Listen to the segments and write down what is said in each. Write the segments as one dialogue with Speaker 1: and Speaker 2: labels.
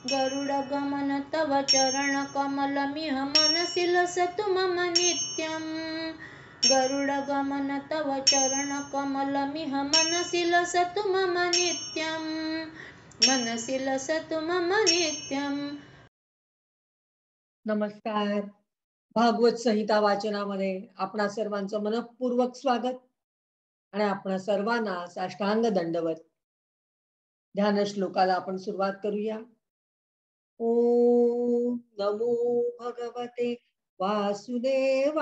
Speaker 1: गरुडगमन तव चरणकमलमिह मनसि लसतु मम नित्यम् गरुडगमन तव चरणकमलमिह मनसि लसतु मम नित्यम् मनसि लसतु मम नित्यम्.
Speaker 2: नमस्कार. भागवत संहिता वाचनामध्ये आपणा सर्वांचं मनपूर्वक स्वागत आणि आपणा सर्वांना साष्टांग दंडवत. ध्यान श्लोकाला आपण सुरुवात करूया. ओम नमो भगवते वासुदेवाय.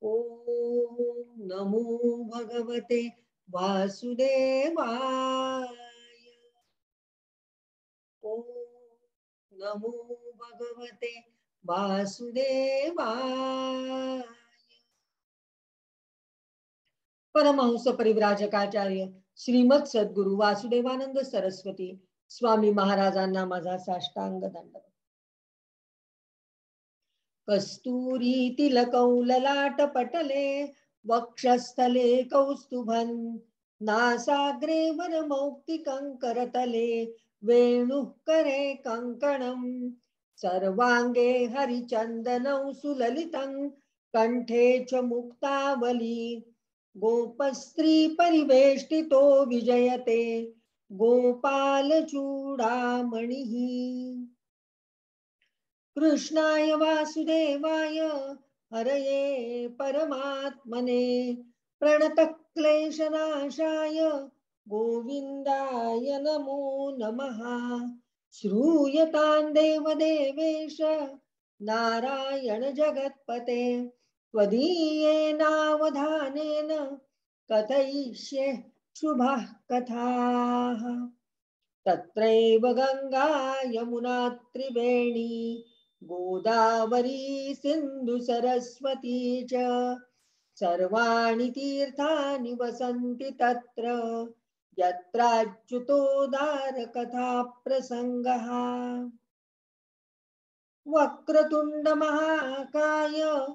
Speaker 2: ओम नमो भगवते वासुदेवाय. ओम नमो भगवते वासुदेवाय. परमहंस परिव्राजकाचार्य श्रीमद सद्गुरु वासुदेवानंद सरस्वती स्वामी महाराजांना माझा साष्टांग दंडवत. कस्तूरी तिलकौ पटले वक्षस्थले कौस्तुभं नासाग्रे वरमौक्तिकं करतले वेणुः करे कङ्कणं सर्वांगे हरिचन्दनौ सुललितं कंठे च मुक्तावली गोपस्त्री परिवेष्टितो विजयते गोपालचूडामणिः. कृष्णाय वासुदेवाय हरये परमात्मने प्रणतक्लेशनाशाय गोविन्दाय नमो नमः. श्रूयतां देवदेवेश नारायण जगत्पते त्वदीयेनावधानेन कथयिष्ये शुभाः कथाः. तत्रैव गंगा यमुना त्रिवेणी गोदावरी सिंधु सरस्वती च सर्वाणि तीर्थानि वसन्ति तत्र यत्राच्युतोदार कथा प्रसंगः. वक्रतुंड महाकाय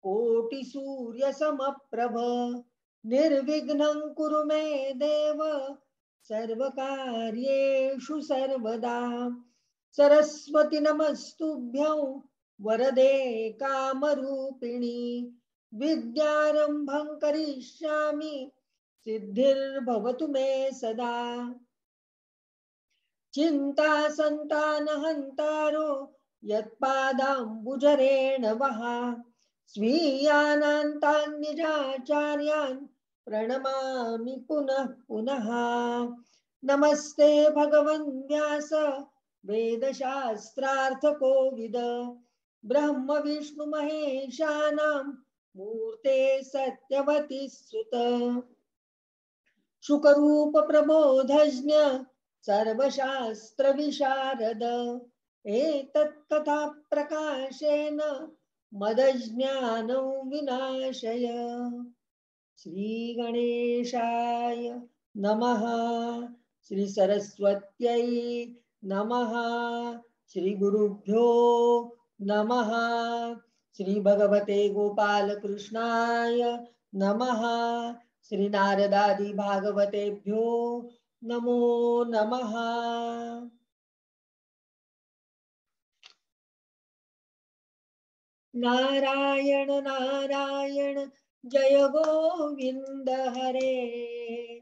Speaker 2: कोटि सूर्य समप्रभ निर्विघ्नं कुरु मे देव सर्वकार्येषु सर्वदा. सरस्वती नमस्तुभ्यं वरदे कामरूपिणी विद्यारंभं करिष्यामि सिद्धिर्भवतु मे सदा. चिंता संतानहंतारो यत्पादाम्बुजरेणवः स्वीयानान्तान्निजाचार्यान् प्रणमामि पुनः पुनः. नमस्ते भगवन् व्यास वेदशास्त्रार्थकोविद ब्रह्म विष्णु महेशानां मूर्ते सत्यवती सुत. शुकरूप प्रबोधज्ञ सर्वशास्त्र विशारद एतत् कथा प्रकाशेन मदज्ञानं विनाशय. श्री गणेशाय नमः. श्री सरस्वत्यै नमः. श्री गुरुभ्यो नमः. श्री भगवते गोपाल कृष्णाय नमः. श्री नारदादि भागवतेभ्यो नमो नमः. नारायण नारायण जय गोविंद हरे.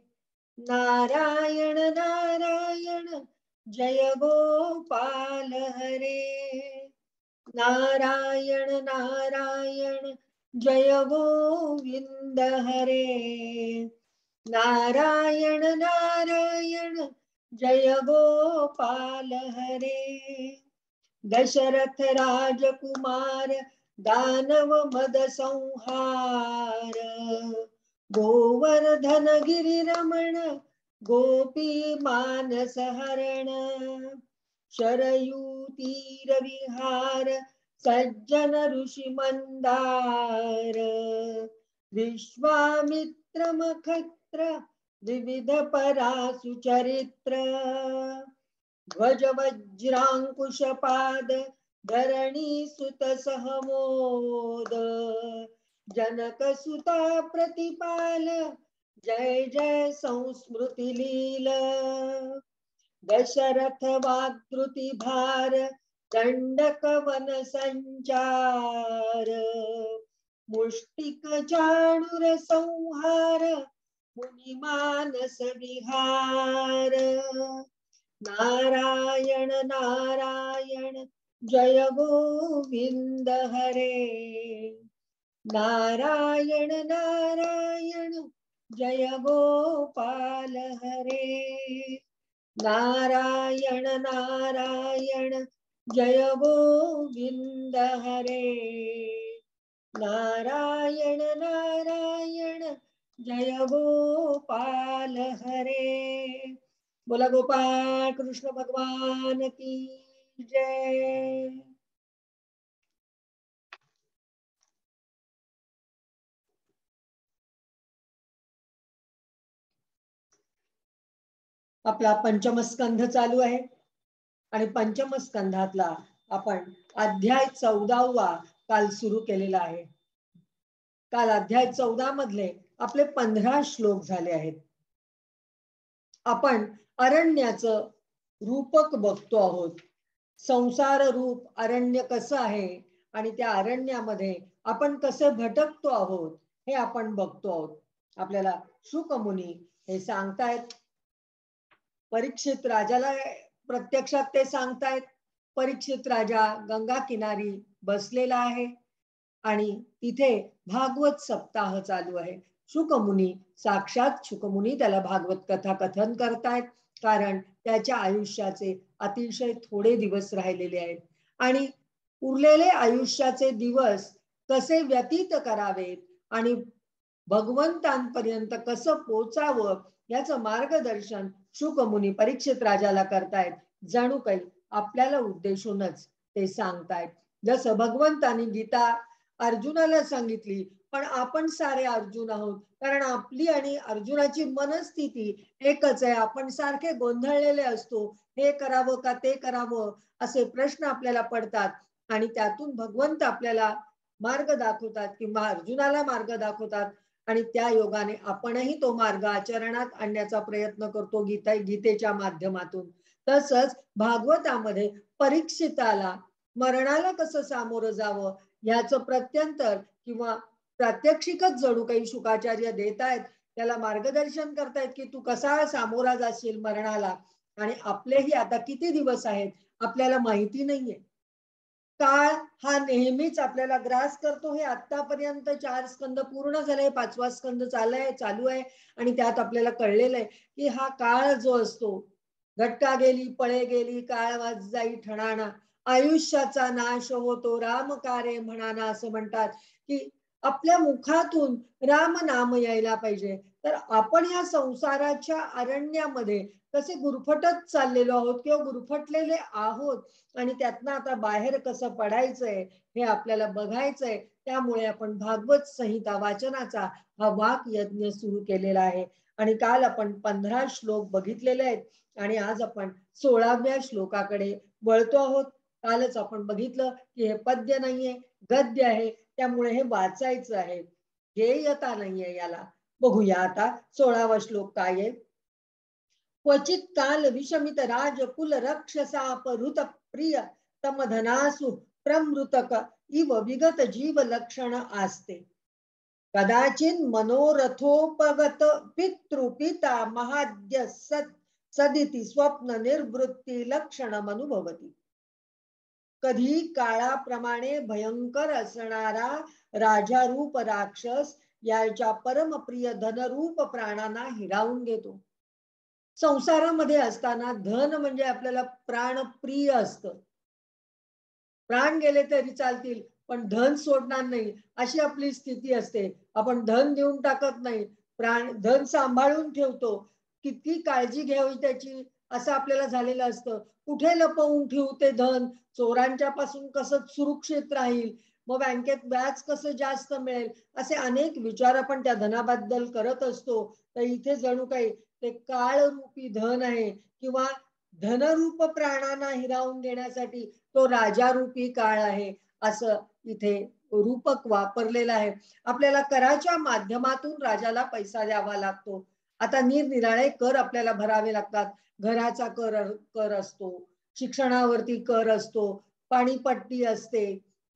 Speaker 2: नारायण नारायण जय गोपाल हरे. नारायण नारायण जय गोविंद हरे. नारायण नारायण जय गोपाल हरे. दशरथ राजकुमार दानव मद संहार गोवर्धन गिरि रमण गोपी मानस हरण शरयू तीर विहार सज्जन ऋषि मंदार विश्वामित्र मखत्र विविध परासु चरित्र ध्वज वज्रांकुश पाद धरणी सुत सहमोद जनक सुता प्रतिपाल जय जय संस्मृति लीला. दशरथ वाक्कृती भार दंडक वन संचार मुष्टिक चाणूर संहार मुनी मानस विहार नारायण नारायण जय गोविंद हरे नारायण नारायण जय गोपाल हरे नारायण नारायण जय गोविंद हरे नारायण नारायण जय गोपाल हरे। बोला गोपाल कृष्ण भगवान की जय। आपला पंचम स्कंध चालू आहे आणि पंचम स्कंधातला आपण अध्याय 14वा काल सुरू केलेला आहे। काल अध्याय 14 मधले आपले 15 श्लोक झाले आहेत। आपण अरण्याचं रूपक बघतो आहोत। संसार रूप अरण्य कसं आहे आणि त्या अरण्यामध्ये आपण कसे भटकतो आहोत हे आपण बघतो आहोत। आपल्याला शुक मुनी हे सांगतायत, परीक्षित राजाला प्रत्यक्षात ते सांगतायत। परीक्षित राजा गंगा किनारी बसलेला आहे आणि तिथे भागवत सप्ताह चालू आहे। शुकमुनी साक्षात शुकमुनी त्याला भागवत कथा कथन करतायत, कारण त्याच्या आयुष्याचे अतिशय थोडे दिवस राहिलेले आहेत आणि उरलेले आयुष्याचे दिवस कसे व्यतीत करावेत आणि भगवंतांपर्यंत कसं पोचावं याचं मार्गदर्शन शुकमुनी परीक्षित राजाला करतायत। जणू काही आपल्याला उद्देशूनच ते सांगतायत। जसं भगवंतांनी गीता अर्जुनाला सांगितली, पण आपण सारे अर्जुन आहोत, कारण आपली आणि अर्जुनाची मनस्थिती एकच आहे। आपण सारखे गोंधळलेले असतो, हे करावं का ते करावं असे प्रश्न आपल्याला पडतात आणि त्यातून भगवंत आपल्याला मार्ग दाखवतात किंवा अर्जुनाला मार्ग दाखवतात आणि त्या योगाने आपणही तो मार्ग आचरणात आणण्याचा प्रयत्न करतो गीतेच्या माध्यमातून। तसंच भागवतामध्ये परीक्षिताला मरणाला कसं सामोरं जावं याचं प्रत्यंतर किंवा प्रात्यक्षिकच जणू काही शुकाचार्य देत आहेत, त्याला मार्गदर्शन करतायत की तू कसा सामोरा जाशील मरणाला। आणि आपलेही आता किती दिवस आहेत आपल्याला माहिती नाहीये। काळ हा नेहमीच आपल्याला ग्रास करतो। हे आतापर्यंत 4 स्कंद पूर्ण झाले, 5वा स्कंद चालू आहे आणि त्यात आपल्याला कळलेलं आहे की हा काळ जो असतो, घटका गेली पळे गेली काळ वाज जाई ठणाणा, आयुष्याचा नाश होतो राम कारे म्हणाना असं म्हणतात की आपल्या मुखातून राम नाम यायला पाहिजे। तर आपण या संसाराच्या अरण्यामध्ये कसे गुरफटत चाललेलो आहोत किंवा गुरफटलेले आहोत आणि त्यातनं आता बाहेर कसं पडायचंय हे आपल्याला बघायचंय। त्यामुळे आपण भागवत संहिता वाचनाचा हा वाक यज्ञ सुरू केलेला आहे आणि काल आपण 15 श्लोक बघितलेले आहेत आणि आज आपण 16व्या श्लोकाकडे वळतो आहोत। कालच आपण बघितलं की हे पद्य नाहीये, गद्य आहे, त्यामुळे हे वाचायचं आहे, गेयता नाहीये याला। बघूया आता 16वा श्लोक काय आहे। क्वचित काल विषमित राजकुल रक्षसाप ऋत प्रिय तमधनासु प्रमृतक इव विगत जीव लक्षण आस्ते, कदाचिन मनोरथोपगत पितृपिता महाद्य सदिती स्वप्न निर्वृत्ती लक्षण अनुभवती। कधी काळाप्रमाणे भयंकर असणारा राजारूप राक्षस याच्या परमप्रिय धनरूप प्राणांना हिरावून घेतो। संसारामध्ये असताना धन म्हणजे आपल्याला प्राणप्रिय असतं। प्राण गेले तरी चालतील पण धन सोडणार नाही अशी आपली स्थिती असते। आपण धन देऊन टाकत नाही, धन सांभाळून ठेवतो, किती काळजी घ्यावी त्याची असं आपल्याला झालेलं असतं। कुठे लपवून ठेवू ते धन, चोरांच्या पासून कसं सुरक्षित राहील, मग बँकेत व्याज कसं जास्त मिळेल, असे अनेक विचार आपण त्या धनाबद्दल करत असतो। तर इथे जणू काही ते काळरूपी धन आहे किंवा धनरूप प्राणांना हिरावून घेण्यासाठी तो राजारूपी काळ आहे असं इथे रूपक वापरलेलं आहे। आपल्याला कराच्या माध्यमातून राजाला पैसा द्यावा लागतो आता निरनिराळे कर आपल्याला भरावे लागतात. घराचा कर असतो, शिक्षणावरती कर असतो, पाणीपट्टी असते,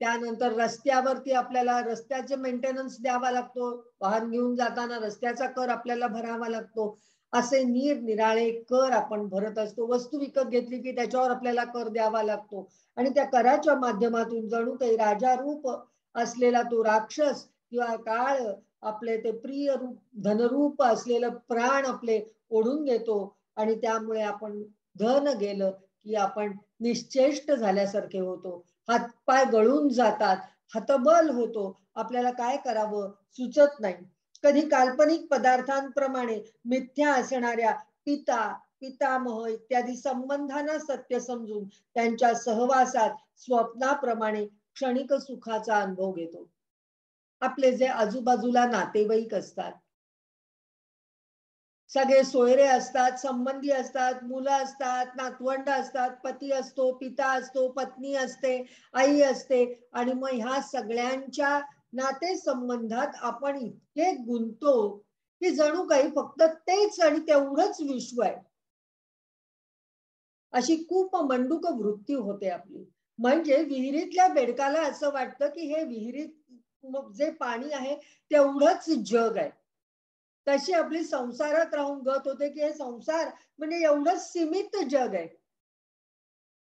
Speaker 2: त्यानंतर रस्त्यावरती आपल्याला रस्त्याचे मेंटेनन्स द्यावा लागतो, वाहन घेऊन जाताना रस्त्याचा कर आपल्याला भरावा लागतो. असे निरनिराळे कर आपण भरत असतो. वस्तू विकत घेतली की त्याच्यावर आपल्याला कर द्यावा लागतो आणि त्या कराच्या माध्यमातून जणू काही राजारूप असलेला तो राक्षस किंवा काळ आपले ते प्रिय रूप धनरूप असलेलं प्राण आपले ओढून घेतो आणि त्यामुळे आपण धन गेलं की आपण निश्चेष्ट झाल्यासारखे होतो. हातपाय गळून जातात, हतबल होतो, आपल्याला काय करावं सुचत नाही. कधी काल्पनिक पदार्थांप्रमाणे मिथ्या असणाऱ्या पितामह इत्यादी संबंधांना सत्य समजून त्यांच्या सहवासात स्वप्नाप्रमाणे क्षणिक सुखाचा अनुभव घेतो. आपले जे आजूबाजूला नातेवाईक असतात, सगळे सोयरे असतात, संबंधी असतात, मुलं असतात, नातवंड असतात, पती असतो, पिता असतो, पत्नी असते, आई असते आणि मग ह्या सगळ्यांच्या नातेसंबंधात आपण इतके गुंततो की जणू काही फक्त तेच आणि तेवढंच विश्व आहे, अशी खूप मंडूक वृत्ती होते आपली. म्हणजे विहिरीतल्या बेडकाला असं वाटतं की हे विहिरीत जे पाणी आहे तेवढंच जग आहे. तशी आपली संसारात राहून गत होते की हे संसार म्हणजे एवढंच सीमित जग आहे.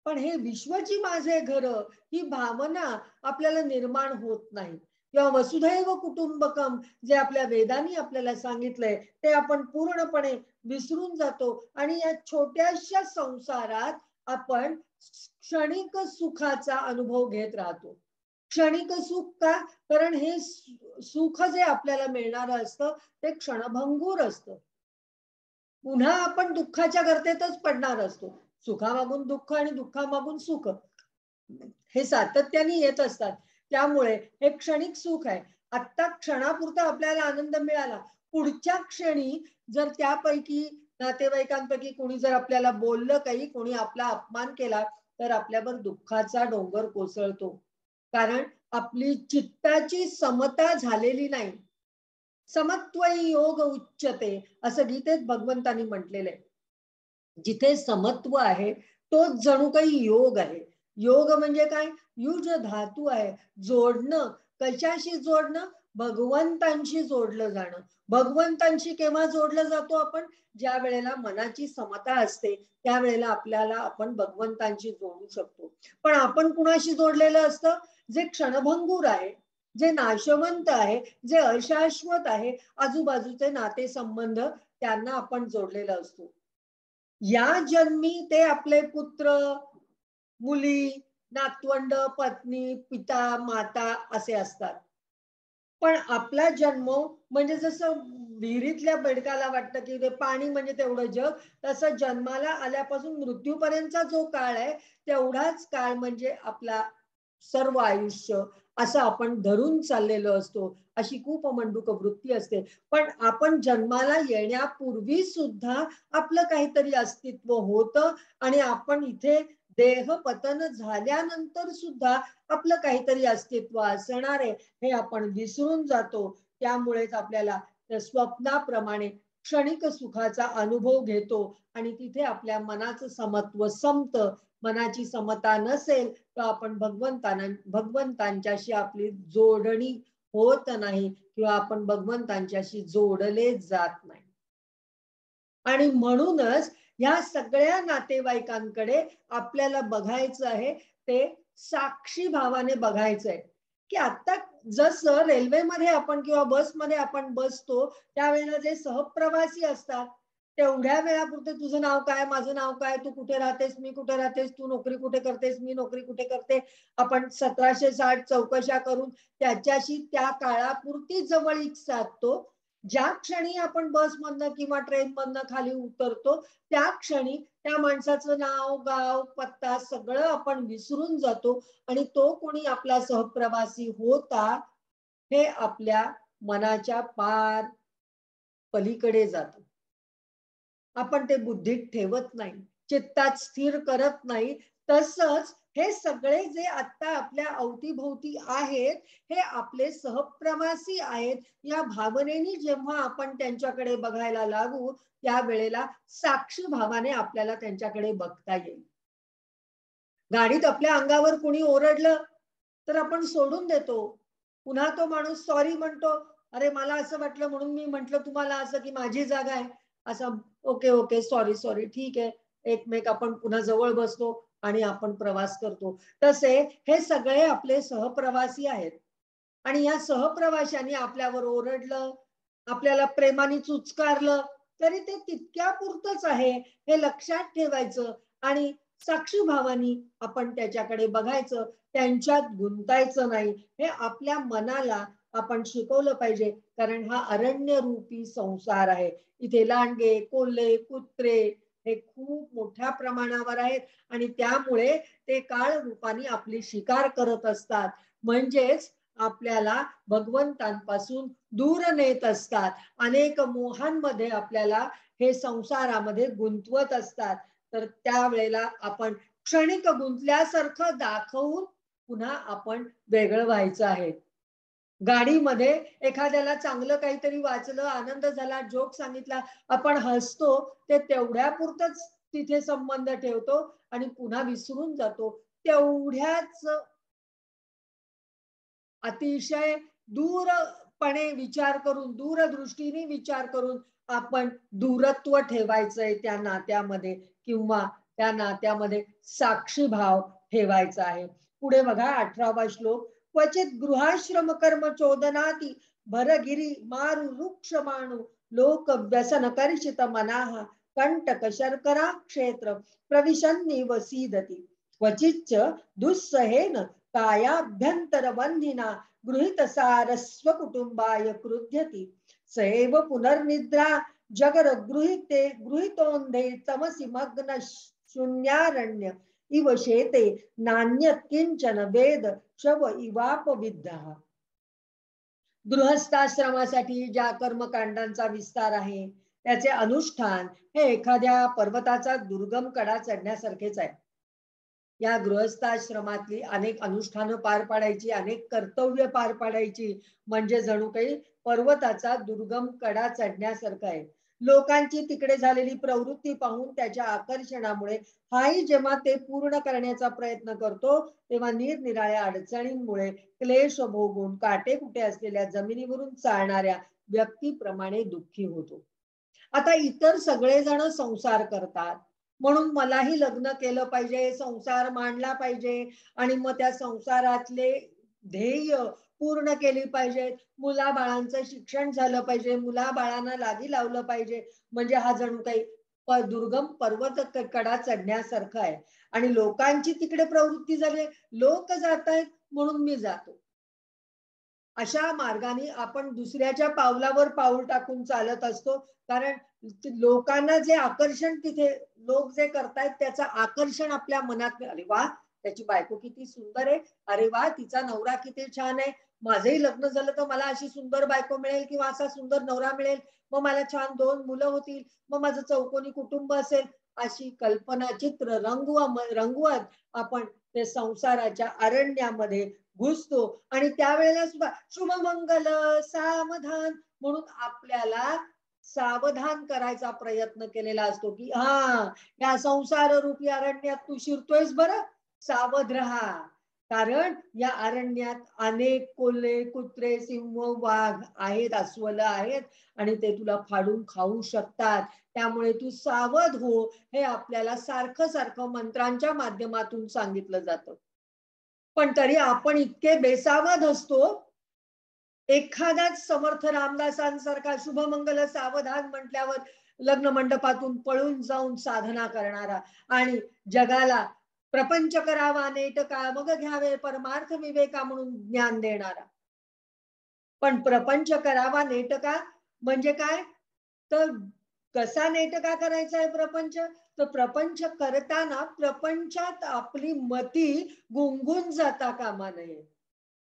Speaker 2: पण हे विश्वची माझे घर ही भावना आपल्याला निर्माण होत नाही. किंवा वसुधैव कुटुंबकम जे आपल्या वेदांनी आपल्याला सांगितलंय ते आपण पूर्णपणे विसरून जातो आणि या छोट्याशा संसारात आपण क्षणिक सुखाचा अनुभव घेत राहतो. क्षणिक सुख का? कारण हे सुख जे आपल्याला मिळणार असतं ते क्षणभंगूर असतं. पुन्हा आपण दुःखाच्या गर्तेतच पडणार असतो. सुखामागून दुःख आणि दुःखामागून सुख हे सातत्याने येत असतात. त्यामुळे हे क्षणिक सुख आहे. आत्ता क्षणापुरता आपल्याला आनंद मिळाला, पुढच्या क्षणी जर त्यापैकी नातेवाईकांपैकी कोणी जर आपल्याला बोललं, काही कोणी आपला अपमान केला तर आपल्यावर दुःखाचा डोंगर कोसळतो. कारण आपली चित्ताची समता झालेली नाही. समत्व योग उच्चते असं गीतेत भगवंतांनी म्हटलेलं आहे. जिथे समत्व आहे तोच जणू काही योग आहे. योग म्हणजे काय? युज धातू आहे, जोडणं. कशाशी जोडणं? भगवंतांशी जोडलं जाणं. भगवंतांशी केव्हा जोडलं जातो आपण? ज्या वेळेला मनाची समता असते त्यावेळेला आपल्याला आपण भगवंतांशी जोडू शकतो. पण आपण कुणाशी जोडलेलं असतं? जे क्षणभंगूर आहे, जे नाशवंत आहे, जे अशाश्वत आहे, आजूबाजूचे नातेसंबंध त्यांना आपण जोडलेलं असतो. या जन्मी ते आपले पुत्र, मुली, नातवंड, पत्नी, पिता, माता असे असतात. पण आपला जन्म म्हणजे जसं विहिरीतल्या बेडकाला वाटतं की ते पाणी म्हणजे तेवढं जग, तसं जन्माला आल्यापासून मृत्यूपर्यंतचा जो काळ आहे तेवढाच काळ म्हणजे आपला सर्व आयुष्य असं आपण धरून चाललेलो असतो. अशी खूप मंडूक वृत्ती असते. पण आपण जन्माला येण्यापूर्वी सुद्धा आपलं काहीतरी अस्तित्व होतं आणि आपण इथे देह पतन झाल्यानंतर सुद्धा आपलं काहीतरी अस्तित्व असणार आहे हे आपण विसरून जातो. त्यामुळेच आपल्याला स्वप्नाप्रमाणे क्षणिक सुखाचा अनुभव घेतो आणि तिथे आपल्या मनाचं समत्व संपतं. मनाची समता नसेल तर आपण भगवंतांच्याशी आपली जोडणी होत नाही किंवा आपण भगवंतांच्याशी जोडले जात नाही. आणि म्हणूनच या सगळ्या नातेवाईकांकडे आपल्याला बघायचं आहे, ते साक्षी भावाने बघायचं आहे की आता जसं रेल्वेमध्ये आपण किंवा बसमध्ये आपण बसतो त्यावेळेला जे सहप्रवासी असतात तेवढ्या वेळापुरते तुझं नाव काय, माझं नाव काय, तू कुठे राहतेस, मी कुठे राहतेस, तू नोकरी कुठे करतेस, मी नोकरी कुठे करते, आपण 1760 चौकशा करून त्याच्याशी त्या काळापुरती जवळीक साधतो. ज्या क्षणी आपण बसमधनं किंवा ट्रेनमधनं खाली उतरतो त्या क्षणी त्या माणसाचं नाव, गाव, पत्ता सगळं आपण विसरून जातो आणि तो कोणी आपला सहप्रवासी होता हे आपल्या मनाच्या पार पलीकडे जातं. आपण ते बुद्धीत ठेवत नाही, चित्तात स्थिर करत नाही. तसंच हे सगळे जे आता आपल्या अवतीभोवती आहेत हे आपले सहप्रवासी आहेत. या भावनेने जेव्हा आपण त्यांच्याकडे बघायला लागू त्यावेळेला साक्षी भावाने आपल्याला त्यांच्याकडे बघता येईल. गाडीत आपल्या अंगावर कुणी ओरडलं तर आपण सोडून देतो. पुन्हा तो माणूस सॉरी म्हणतो, अरे मला असं वाटलं म्हणून मी म्हटलं तुम्हाला असं की माझी जागा आहे असं. ओके ओके सॉरी सॉरी ठीक आहे. एकमेक आपण पुन्हा जवळ बसतो आणि आपण प्रवास करतो. तसे हे सगळे आपले सहप्रवासी आहेत आणि या सहप्रवाशांनी आपल्यावर ओरडलं, आपल्याला प्रेमाने चुचकारलं तरी ते तितक्या पुरतच आहे हे लक्षात ठेवायचं आणि साक्षी भावानी आपण त्याच्याकडे बघायचं, त्यांच्यात गुंतायचं नाही. हे आपल्या मनाला आपण शिकवलं पाहिजे, कारण हा अरण्य रूपी संसार आहे. इथे लांडगे, कोल्हे, कुत्रे हे खूप मोठ्या प्रमाणावर आहेत आणि त्यामुळे ते काळ रूपाने आपली शिकार करत असतात. म्हणजेच आपल्याला भगवंतांपासून दूर नेत असतात. अनेक मोहांमध्ये आपल्याला हे संसारामध्ये गुंतवत असतात. तर त्यावेळेला आपण क्षणिक गुंतल्यासारखं दाखवून पुन्हा आपण वेगळं व्हायचं आहे. गाडीमध्ये एखाद्याला चांगलं काहीतरी वाचलं, आनंद झाला, जोक सांगितला, आपण हसतो, ते तेवढ्यापुरतच तिथे संबंध ठेवतो आणि पुन्हा विसरून जातो. तेवढ्याच अतिशय दूरपणे विचार करून, दूरदृष्टीने विचार करून आपण दूरत्व ठेवायचंय त्या नात्यामध्ये किंवा त्या नात्यामध्ये साक्षीभाव ठेवायचा आहे. पुढे बघा 18वा श्लोक. क्वचित गृहाश्रम कर्म चोदनाती भरगिरी मारु वृक्ष माणू लोक व्यसन कर्षित मनाः कंटक शर्करा क्षेत्र प्रविशन्नि वसीदति क्वचिच्च दुस्सहेन कायाभ्यंतर बंधिना गृहीत सारस्व कुटुंबाय क्रुध्यति सैव पुनर्निद्रा जगर गृहीते गृहीतोंधे तमसि मग्न शून्यारण्य इव शेते नान्यत् किंचन वेद शव इवापविद्धः. गृहस्थाश्रमासाठी ज्या कर्मकांडांचा विस्तार आहे त्याचे अनुष्ठान हे एखाद्या पर्वताचा दुर्गम कडा चढण्यासारखेच आहे. या गृहस्थाश्रमातली अनेक अनुष्ठानं पार पाडायची, अनेक कर्तव्य पार पाडायची म्हणजे जणू काही पर्वताचा दुर्गम कडा चढण्यासारखं आहे. लोकांची तिकडे झालेली प्रवृत्ती पाहून त्याच्या आकर्षणामुळे हाही जेव्हा ते पूर्ण करण्याचा प्रयत्न करतो तेव्हा निरनिराळ्या अडचणींमुळे क्लेश भोगून काटेकुटे असलेल्या जमिनीवरून चालणाऱ्या व्यक्तीप्रमाणे दुःखी होतो. आता इतर सगळेजण संसार करतात म्हणून मलाही लग्न केलं पाहिजे, संसार मांडला पाहिजे आणि मग त्या संसारातले ध्येय पूर्ण केली पाहिजेत. मुलाबाळांचं शिक्षण झालं पाहिजे, मुलाबाळांना लागी लावलं पाहिजे. म्हणजे हा जणू काही दुर्गम पर्वत कडा चढण्यासारखं आहे आणि लोकांची तिकडे प्रवृत्ती झाली, लोक जात आहेत म्हणून मी जातो. अशा मार्गाने आपण दुसऱ्याच्या पावलावर पाऊल टाकून चालत असतो, कारण लोकांना जे आकर्षण तिथे लोक जे करतायत त्याचं आकर्षण आपल्या मनात, अरे वा त्याची बायको किती सुंदर आहे, अरे वा तिचा नवरा किती छान आहे, माझंही लग्न झालं तर मला अशी सुंदर बायको मिळेल किंवा असा सुंदर नवरा मिळेल, मग मला छान 2 मुलं होतील, मग माझं चौकोनी कुटुंब असेल. अशी कल्पना चित्र रंगवत आपण ते संसाराच्या अरण्यामध्ये घुसतो आणि त्यावेळेला सुद्धा शुभमंगल सावधान म्हणून आपल्याला सावधान करायचा प्रयत्न केलेला असतो की हा या संसार रूपी अरण्यात तू शिरतोयस बरं, सावध राहा. कारण या अरण्यात अनेक कोल्हे, कुत्रे, सिंह, वाघ आहेत, अस्वल आहेत आणि ते तुला फाडून खाऊ शकतात. त्यामुळे तू सावध हो, हे आपल्याला सारखं सारखं मंत्रांच्या माध्यमातून सांगितलं जातं. पण तरी आपण इतके बेसावध असतो. एखादाच समर्थ रामदासांसारखा शुभमंगल सावधान म्हटल्यावर लग्न मंडपातून पळून जाऊन साधना करणारा आणि जगाला प्रपंच करावा नेटका मग घ्यावे परमार्थ विवेका म्हणून ज्ञान देणारा. पण प्रपंच करावा नेटका म्हणजे काय, तर कसा नेटका करायचा आहे प्रपंच, तर प्रपंच करताना प्रपंचात आपली मती गुंगून जाता कामा नये.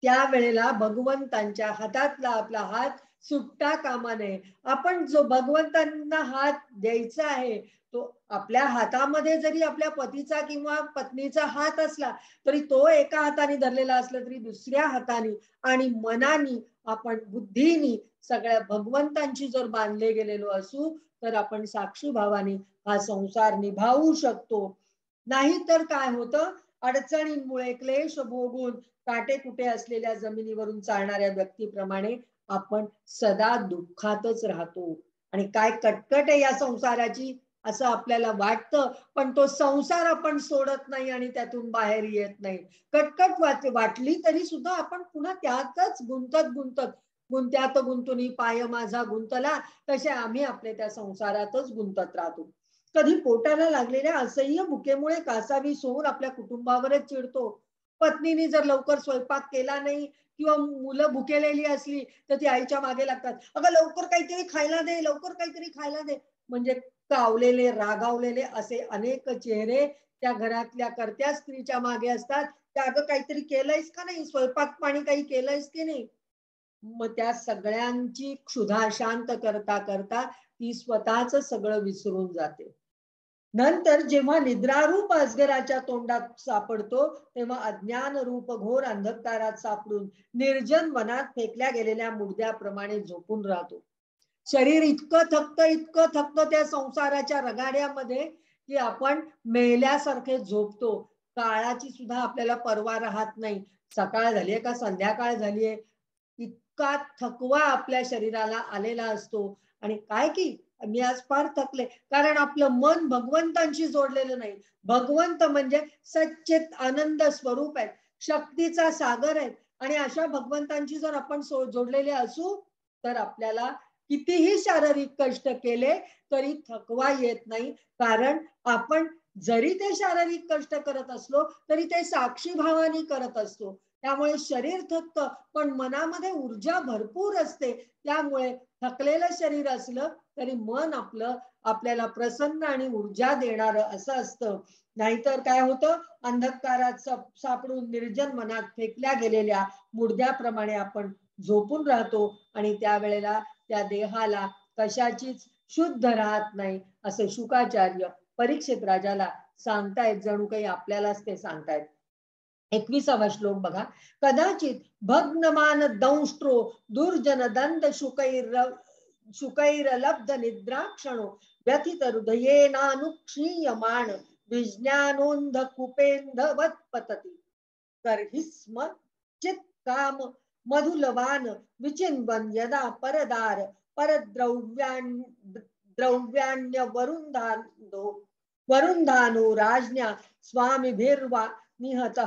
Speaker 2: त्यावेळेला भगवंतांच्या हातातला आपला हात सुटता कामा नये. आपण जो भगवंतांना हात द्यायचा आहे तो आपल्या हातामध्ये जरी आपल्या पतीचा किंवा पत्नीचा हात असला तरी तो एका हाताने धरलेला असला तरी दुसऱ्या हाताने आणि मनाने आपण बुद्धीनी सगळ्या भगवंतांची जर बांधले गेलेलो असू तर आपण साक्षी भावाने हा संसार निभावू शकतो. नाही तर काय होतं, अडचणींमुळे क्लेश भोगून काटेकुटे असलेल्या जमिनीवरून चालणाऱ्या व्यक्तीप्रमाणे आपण सदा दुःखातच राहतो. आणि काय कटकट आहे या संसाराची असं आपल्याला वाटतं, पण तो संसार आपण सोडत नाही आणि त्यातून बाहेर येत नाही. कटकट वाटली तरी सुद्धा आपण पुन्हा त्यातच गुंतत गुंतत गुंत्यात गुंतुनी पाय माझा गुंतला, तसे आम्ही आपल्या त्या संसारातच गुंतत राहतो. कधी पोटाला लागलेल्या असह्य भुकेमुळे कासावीस होऊन आपल्या कुटुंबावरच चिडतो. पत्नीने जर लवकर स्वयंपाक केला नाही किंवा मुलं भुकेलेली असली तर ती आईच्या मागे लागतात, अगं लवकर काहीतरी खायला दे, लवकर काहीतरी खायला दे. म्हणजे कावलेले रागावलेले असे अनेक चेहरे त्या घरातल्या कर्त्या स्त्रीच्या मागे असतात. त्या अगं काहीतरी केलंयस का नाही, स्वयंपाक पाणी काही केलंयस की नाही. मग त्या सगळ्यांची क्षुधा शांत करता करता ती स्वतःच सगळं विसरून जाते. नंतर जेव्हा निद्रारूप अजगराच्या तोंडात सापडतो तेव्हा अज्ञान रूप घोर अंधकारात सापडून निर्जन वनात फेकल्या गेलेल्या मुर्द्याप्रमाणे झोपून राहतो. शरीर इतकं थकतं त्या संसाराच्या रगाड्यामध्ये की आपण मेल्यासारखे झोपतो. काळाची सुद्धा आपल्याला पर्वा राहत नाही. सकाळ झालीये का संध्याकाळ झालीये, इतका थकवा आपल्या शरीराला आलेला असतो. आणि काय की मी आज फार थकले, कारण आपलं मन भगवंतांशी जोडलेलं नाही. भगवंत म्हणजे सच्चित आनंद स्वरूप आहे, शक्तीचा सागर आहे. आणि अशा भगवंतांची जर आपण जोडलेले असू तर आपल्याला कितीही शारीरिक कष्ट केले तरी थकवा येत नाही. कारण आपण जरी ते शारीरिक कष्ट करत असलो तरी ते साक्षी भावाने करत असतो. त्यामुळे शरीर थकतं पण मनामध्ये ऊर्जा भरपूर असते. त्यामुळे थकलेलं शरीर असलं तरी मन आपलं आपल्याला प्रसन्न आणि ऊर्जा देणारं असं असतं. नाहीतर काय होतं, अंधकारात सापडून निर्जन मनात फेकल्या गेलेल्या मुर्द्याप्रमाणे आपण झोपून राहतो आणि त्यावेळेला त्या देहाला कशाचीच शुद्ध राहत नाही असं शुकाचार्य परीक्षित राजाला सांगतायत. जणू काही आपल्यालाच ते सांगतायत. 21वा श्लोक बघा. कदाचित भग्नमान दंष्ट्रो दुर्जन दंड शुकैरलब्ध निद्राक्षणो व्यथित हृदयेनानुक्षीयमाण विज्ञानोंध कुपेंधवत पतती कर्हि स्म चित काम मधुलवान विचिन्वन यदा परदार परद्रव्यान्य वरुंधानो राज्ञा स्वामीभिर्वा निहत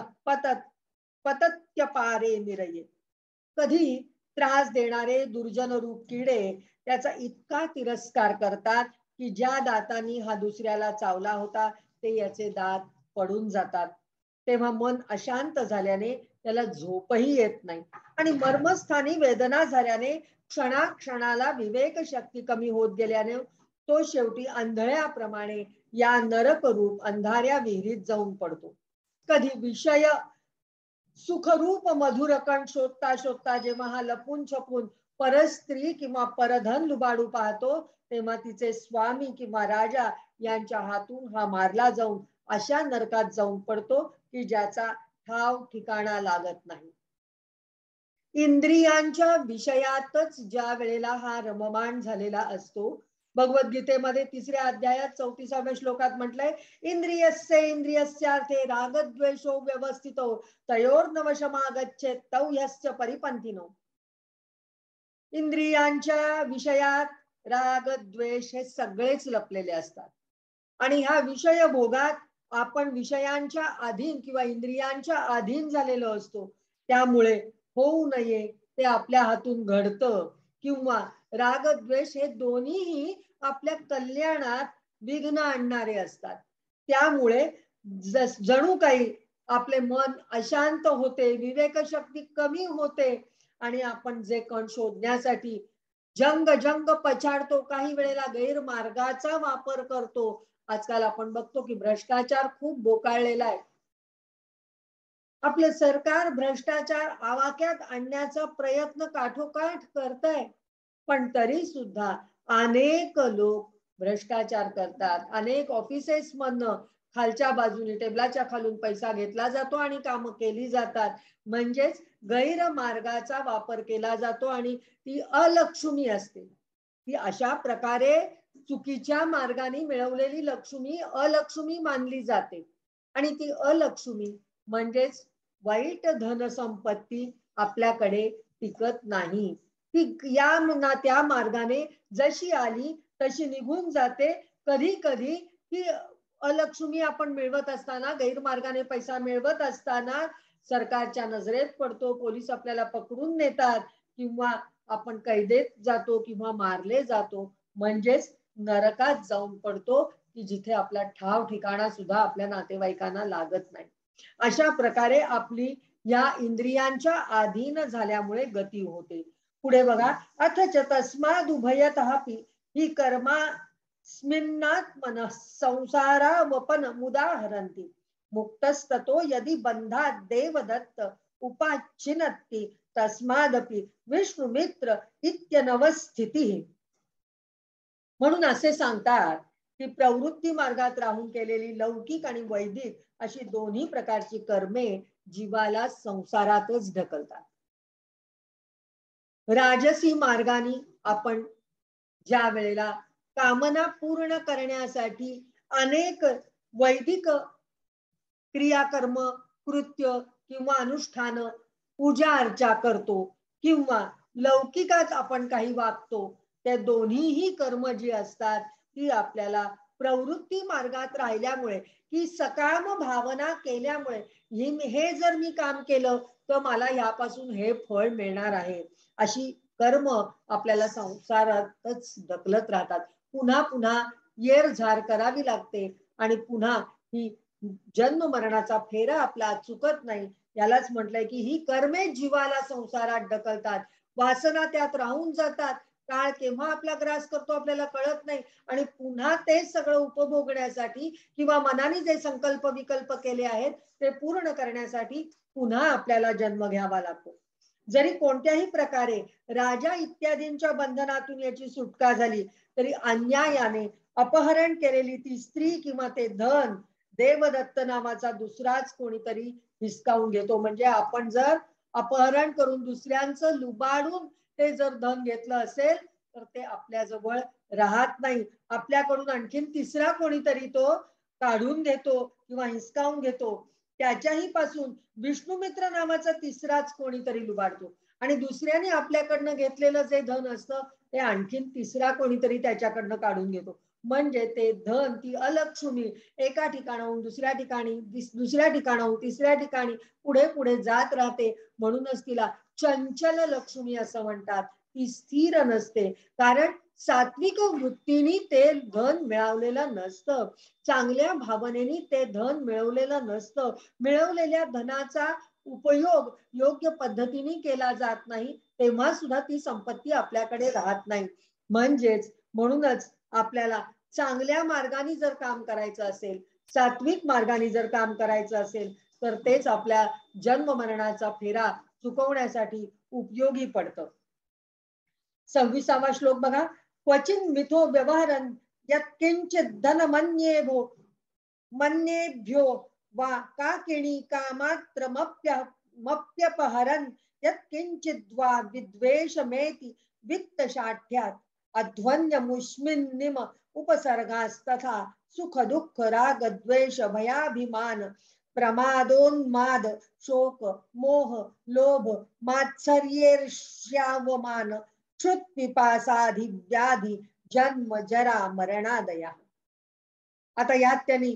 Speaker 2: पतत्यपारे निरये. कधी त्रास देणारे दुर्जन रूप किडे त्याचा इतका तिरस्कार करतात की ज्या दातांनी हा दुसऱ्याला चावला होता ते याचे दात पडून जातात. तेव्हा मन अशांत झाल्याने त्याला झोपही येत नाही आणि मर्मस्थानी वेदना झाल्याने क्षणाक्षणाला विवेक शक्ती कमी होत गेल्याने तो शेवटी आंधळ्याप्रमाणे या नरक रूप अंधाऱ्या विहिरीत जाऊन पडतो. कधी विषय सुखरूप मधुरकण शोधता शोधता जेव्हा हा लपून छपून परस्त्री किंवा परधन लुबाडू पाहतो तेव्हा तिचे स्वामी किंवा राजा यांच्या हातून हा मारला जाऊन अशा नरकात जाऊन पडतो की ज्याचा ठाव ठिकाणा लागत नाही. इंद्रियांच्या विषयातच ज्या वेळेला हा रममाण झालेला असतो, भगवद्गीतेमध्ये 3ऱ्या अध्यायात 34व्या श्लोकात म्हटलंय, इंद्रियस्य इंद्रियस्यार्थे रागद्वेषो व्यवस्थितो तयोर्नवशमागच्छेत तौ ह्यश्च परिपंथिनो. इंद्रियांच्या विषयात राग द्वेष हे सगळेच लपलेले असतात आणि ह्या विषय भोगात आपण विषयांच्या अधीन किंवा इंद्रियांच्या अधीन झालेलो असतो. त्यामुळे होऊ नये ते आपल्या हातून घडतं किंवा राग द्वेष हे दोन्हीही आपल्या कल्याणात विघ्न आणणारे असतात. त्यामुळे जणू काही आपले मन अशांत होते, विवेक शक्ती कमी होते आणि आपण जे कण शोधण्यासाठी जंग जंग पछाडतो, काही वेळेला गैरमार्गाचा वापर करतो. आजकाल आपण बघतो की भ्रष्टाचार खूप बोकाळलेला आहे. आपलं सरकार भ्रष्टाचार आवाक्यात आणण्याचा प्रयत्न काठोकाठ करतंय. पण तरी सुद्धा अनेक लोक भ्रष्टाचार करतात. अनेक ऑफिसेस मधनं खालच्या बाजूने टेबलाच्या खालून पैसा घेतला जातो आणि कामं केली जातात. म्हणजेच गैरमार्गाचा वापर केला जातो आणि ती अलक्ष्मी असते. ती अशा प्रकारे चुकीच्या मार्गाने मिळवलेली लक्ष्मी अलक्ष्मी मानली जाते आणि ती अलक्ष्मी म्हणजेच वाईट धनसंपत्ती आपल्याकडे टिकत नाही. ती त्या मार्गाने जशी आली तशी निघून जाते. कधी कधी ती अलक्ष्मी आपण मिळवत असताना, गैरमार्गाने पैसा मिळवत असताना सरकारच्या नजरेत पडतो, पोलीस आपल्याला पकडून नेतात किंवा आपण कैदेत जातो किंवा मारले जातो. म्हणजेच नरकात जाऊन पडतो की जिथे आपला ठाव ठिकाणा सुद्धा आपल्या नातेवाईकांना लागत नाही. अशा प्रकारे आपली या इंद्रियांच्या अधीन झाल्यामुळे गती होते. पुढे बघा, अथच तस्माद उभयतः ही कर्मा स्मिन्नात्मन संसारावपन मुदाहरन्ति मुक्तस्ततो यदि बंधात देवदत्त उपाचिनत्ति तस्मादपि विष्णुमित्र इत्यनवस्थिती. म्हणून असे सांगतात की प्रवृत्ती मार्गात राहून केलेली लौकिक आणि वैदिक अशी दोन्ही प्रकारची कर्मे जीवाला संसारातच ढकलतात. राजसी मार्गाने आपण ज्या वेळेला कामना पूर्ण करण्यासाठी अनेक वैदिक क्रियाकर्म कृत्य किंवा अनुष्ठान पूजा अर्चा करतो किंवा लौकिकात आपण काही वागतो, त्या दोन्हीही कर्म जी असतात ती आपल्याला प्रवृत्ती मार्गात राहिल्यामुळे की सकाम भावना केल्यामुळे हे जर मी काम केलं तर मला ह्यापासून हे फळ मिळणार आहे, अशी कर्म आपल्याला संसारातच ढकलत राहतात. पुन्हा पुन्हा येरझार करावी लागते आणि पुन्हा ही जन्म मरणाचा फेरा आपला चुकत नाही. यालाच म्हटलंय की ही कर्मे जीवाला संसारात ढकलतात. वासना त्यात राहून जातात. काळ केव्हा आपला ग्रास करतो आपल्याला कळत नाही आणि पुन्हा तेच सगळं उपभोगण्यासाठी किंवा मनाने जे संकल्प विकल्प केले आहेत ते पूर्ण करण्यासाठी पुन्हा आपल्याला जन्म घ्यावा लागतो. जरी कोणत्याही प्रकारे राजा इत्यादींच्या बंधनातून याची सुटका झाली तरी अन्यायाने अपहरण केलेली ती स्त्री किंवा ते धन देवदत्त नावाचा दुसराच कोणीतरी हिसकावून घेतो. म्हणजे आपण जर अपहरण करून दुसऱ्यांचं लुबाडून ते जर धन घेतलं असेल तर ते आपल्या जवळ राहत नाही. आपल्याकडून आणखीन तिसरा कोणीतरी तो काढून घेतो किंवा हिसकावून घेतो. त्याच्याही पासून विष्णुमित्र नावाचा तिसराच कोणीतरी लुबाडतो आणि दुसऱ्याने आपल्याकडनं घेतलेलं जे धन असतं ते आणखीन तिसरा कोणीतरी त्याच्याकडनं काढून घेतो. म्हणजे ते धन, ती अलक्ष्मी एका ठिकाणाहून दुसऱ्या ठिकाणी, दुसऱ्या ठिकाणाहून तिसऱ्या ठिकाणी पुढे पुढे जात राहते. म्हणूनच तिला चंचल लक्ष्मी असं म्हणतात. ती स्थिर नसते कारण सात्विक वृत्तीने ते धन मिळवलेलं नसतं, चांगल्या भावनेने ते धन मिळवलेलं नसतं. मिळवलेल्या धनाचा उपयोग योग्य पद्धतीने केला जात नाही तेव्हा सुद्धा ती संपत्ती आपल्याकडे राहत नाही. म्हणूनच आपल्याला चांगल्या मार्गाने जर काम करायचं असेल, सात्विक मार्गाने जर काम करायचं असेल तर तेच आपल्या जन्म मरणाचा फेरा चुकवण्यासाठी उपयोगी पडतं. 26वा श्लोक बघा, क्वचिन मिथो व्यवहारन यत्किंचित धन मन्येभ्यो वा काकिणी कामात्रमप्यपहरन यत्किंचित वा विद्वेषमेति वित्तशाठ्यात् अध्वन्यमुष्मिन्निम उपसर्गास्तथा सुख दुःख राग द्वेष भयाभिमान प्रमादोन्माद शोक मोह लोभ मात्सर्येर्ष्यावमान क्षुत पिपासाधि व्याधि जन्म जरा मरणादया. आता यात त्यांनी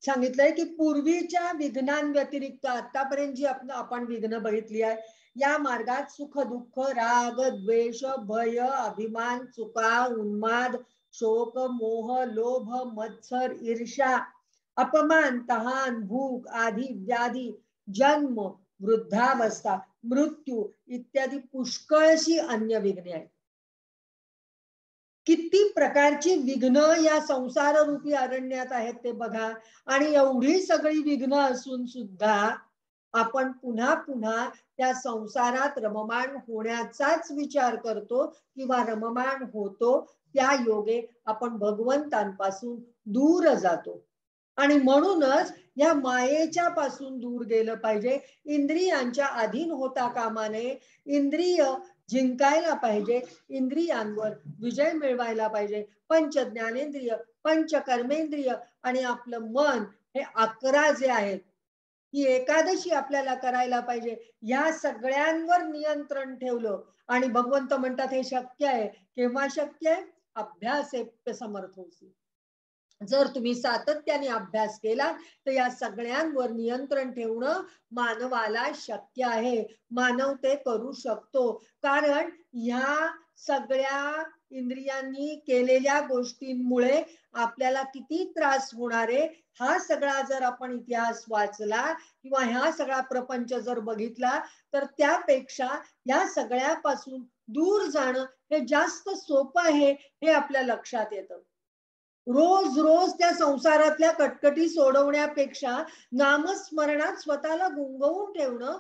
Speaker 2: सांगितलंय की पूर्वीच्या विघ्नांव्यतिरिक्त आतापर्यंत जी आपण विघ्न बघितली आहे या मार्गात सुख दुःख राग द्वेष भय अभिमान चुका उन्माद शोक मोह लोभ मत्सर ईर्ष्या अपमान तहान भूक आधी व्याधी जन्म वृद्धावस्था मृत्यू इत्यादी पुष्कळशी अन्य विघ्ने आहेत. किती प्रकारची विघ्न या संसार रूपी अरण्यात आहेत ते बघा. आणि एवढी सगळी विघ्न असून सुद्धा आपण पुन्हा पुन्हा त्या संसारात रममाण होण्याचाच विचार करतो किंवा रममाण होतो, त्या योगे आपण भगवंतांपासून दूर जातो. आणि म्हणूनच या मायेच्या पासून दूर गेलं पाहिजे. इंद्रियांच्या अधीन होता कामा नये. इंद्रिय जिंकायला पाहिजे, इंद्रियांवर विजय मिळवायला पाहिजे. पंच ज्ञानेंद्रिय, पंच कर्मेंद्रिय आणि आपलं मन, हे 11 जे आहेत, ही एकादशी आपल्याला करायला पाहिजे. या सगळ्यांवर नियंत्रण ठेवलं आणि भगवंत म्हणतात हे शक्य आहे. केव्हा शक्य आहे? अभ्यासेप्य समर्थ होसी. जर तुम्ही सातत्याने अभ्यास केला तर या सगळ्यांवर नियंत्रण ठेवणं मानवाला शक्य आहे. मानव ते करू शकतो. कारण ह्या सगळ्या इंद्रियांनी केलेल्या गोष्टींमुळे आपल्याला किती त्रास होणार आहे, हा सगळा जर आपण इतिहास वाचला किंवा ह्या सगळा प्रपंच जर बघितला तर त्यापेक्षा या सगळ्यापासून दूर जाणं हे जास्त सोपं आहे, हे आपल्या लक्षात येतं. रोज रोज त्या संसारातल्या कटकटी सोडवण्यापेक्षा नामस्मरणात स्वतःला गुंगवून ठेवणं,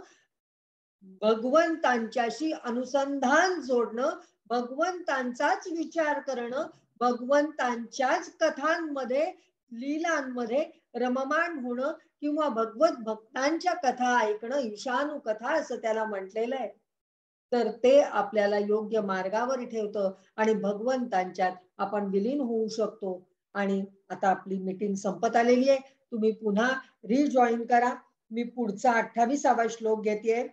Speaker 2: भगवंतांच्याशी अनुसंधान जोडणं, भगवंतांचाच विचार करणं, भगवंतांच्याच कथांमध्ये, लीलांमध्ये रममाण होणं किंवा भगवत भक्तांच्या कथा ऐकणं, ईशानु कथा असं त्याला म्हटलेलं आहे. तर ते आपल्याला योग्य मार्गावर ठेवतं आणि भगवंतांच्यात आपण विलीन होऊ शकतो. आणि आता आपली मीटिंग संपत आलेली आहे. तुम्ही पुन्हा रिजॉईन करा. मी पुढचा 28वा श्लोक घेते.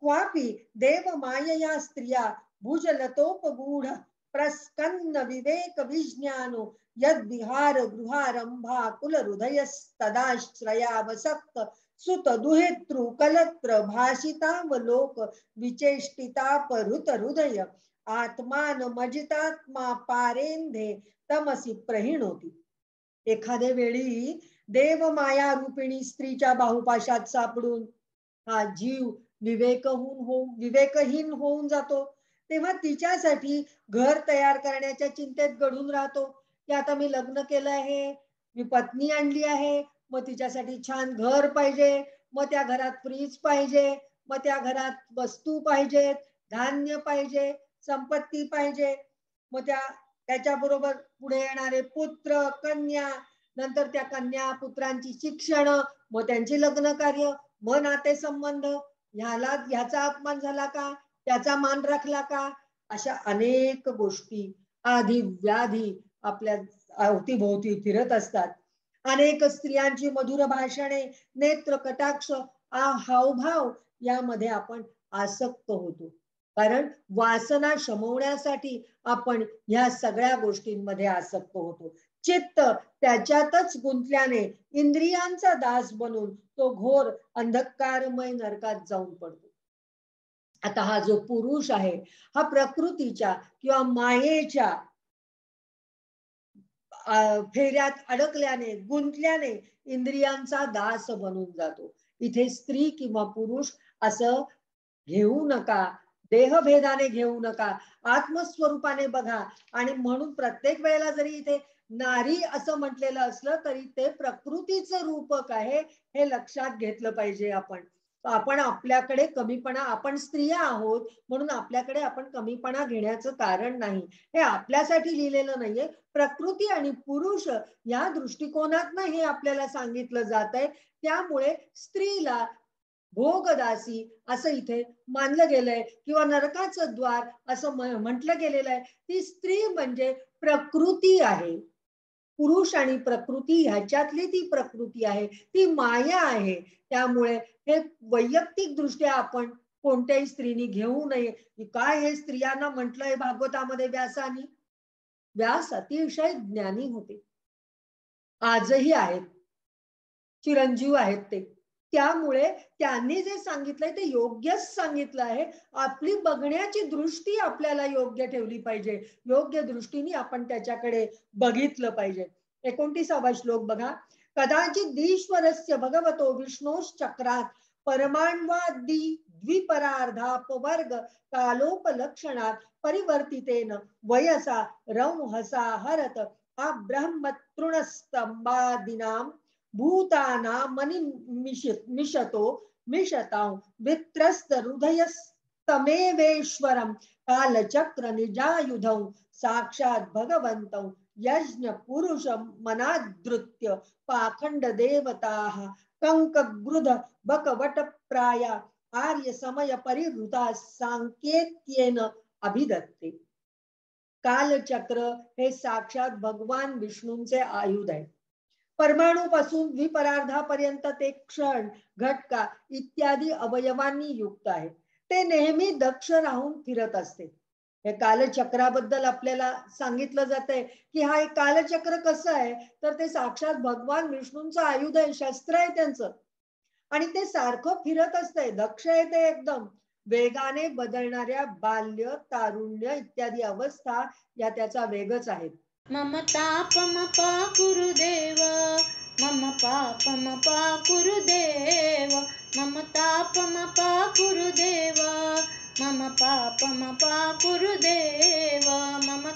Speaker 2: क्वापि देव मायया स्त्रिया भुजलतोपगूढ प्रस्कन्न विवेक विज्ञानो यद विहार गृहारंभा कुल हृदयस्तदाश्रयावसक्त सुत दुहितृ कलत्र भाषितावलोक विचेष्टिता परुत हृदय आत्मान मजितात्मा पारेंधे तमसी प्रहिणोती. एखाद्या वेळी देव माया रूपिणी स्त्रीच्या बाहुपाशात सापडून हा जीव विवेकहीन होऊन जातो. तेव्हा तिच्यासाठी घर तयार करण्याच्या चिंतेत गढून राहतो की आता मी लग्न केलं आहे, मी पत्नी आणली आहे, मग तिच्यासाठी छान घर पाहिजे, मग त्या घरात फ्रीज पाहिजे, मग त्या घरात वस्तू पाहिजेत, धान्य पाहिजे, संपत्ती पाहिजे, मग त्याच्याबरोबर पुढे येणारे पुत्र कन्या, नंतर त्या कन्या पुत्रांची शिक्षण, मग त्यांची लग्न कार्य, मग नातेसंबंध, ह्याचा अपमान झाला का, त्याचा मान राखला का, अशा अनेक गोष्टी आधी व्याधी आपल्या अवतीभोवती फिरत असतात. अनेक स्त्रियांची मधुर भाषणे, नेत्र कटाक्ष, हावभाव यामध्ये आपण आसक्त होतो. कारण वासना शमवण्यासाठी आपण या सगळ्या गोष्टींमध्ये आसक्त होतो. चित्त त्याच्यातच गुंतल्याने इंद्रियांचा दास बनून तो घोर अंधकारमय नरकात जाऊन पडतो. आता हा जो पुरुष आहे हा प्रकृतीच्या किंवा मायेच्या फेऱ्यात अडकल्याने गुंतल्याने इंद्रियांचा दास बनून जातो. इथे स्त्री किंवा पुरुष असं घेऊ नका, देहभेदाने घेऊ नका, आत्मस्वरूपाने बघा. आणि म्हणून प्रत्येक वेळेला जरी इथे नारी असं म्हटलेलं असलं तरी ते प्रकृतीचं रूपक आहे, हे लक्षात घेतलं पाहिजे. आपण आपल्याकडे कमीपणा, आपण स्त्रिया आहोत म्हणून आपल्याकडे आपण कमीपणा घेण्याचं कारण नाही. हे आपल्यासाठी लिहिलेलं नाहीये. प्रकृती आणि पुरुष या दृष्टिकोनातनं हे आपल्याला सांगितलं जात आहे. त्यामुळे स्त्रीला भोगदासी असं इथे मानलं गेलंय किंवा नरकाचं द्वार असं म्हटलं गेलेलं आहे. ती स्त्री म्हणजे प्रकृती आहे. पुरुष आणि प्रकृती ह्याच्यातली ती प्रकृती आहे, ती माया आहे. त्यामुळे हे वैयक्तिक दृष्ट्या आपण कोणत्याही स्त्रीनी घेऊ नये. काय हे स्त्रियांना म्हटलंय भागवतामध्ये व्यासानी. व्यास अतिशय ज्ञानी होते, आजही आहेत, चिरंजीव आहेत ते. त्यामुळे त्यांनी जे सांगितलंय ते योग्यच सांगितलं आहे. आपली बघण्याची दृष्टी आपल्याला योग्य ठेवली पाहिजे, योग्य दृष्टीने आपण त्याच्याकडे बघितलं पाहिजे. 29वा श्लोक बघा. कदाचित दीश्वरस्य भगवतो विष्णोश्चक्रात परमाण्वादी द्विपरार्धापवर्ग कालोपलक्षणात परिवर्तितेन वयसा रंहसा हरत ब्रह्मतृणस्तंभादीनां भूताना मनी मिशतो मिशतां वित्रस्त हृदयस्तमेवेश्वरं कालचक्र निजायुधं साक्षात् भगवन्तं यज्ञ पुरुषं मनादृत्य पाखंड देवताः कंकगृध बकवटप्राया आर्य समय परिहृता सांकेत्येन अभिदत्ते. कालचक्र हे साक्षात भगवान विष्णूंचे आयुध आहे. परमाणूपासून द्विपरार्धापर्यंत ते क्षण घटका इत्यादी अवयवांनी युक्त आहे. ते नेहमी दक्ष राहून फिरत असते. हे कालचक्राबद्दल आपल्याला सांगितलं जातंय की हा एक कालचक्र कसं आहे तर ते साक्षात भगवान विष्णूंचं आयुध आहे, शस्त्र आहे त्यांचं. आणि ते सारखं फिरत असतंय, दक्ष आहे ते एकदम. वेगाने बदलणाऱ्या बाल्य तारुण्य इत्यादी अवस्था या त्याचा वेगच आहेत.
Speaker 1: मम तापमपा गुरुदेव, मम पापमपा गुरुदेव, मम तापमपा गुरुदेव, मम पापमपा गुरुदेव, मम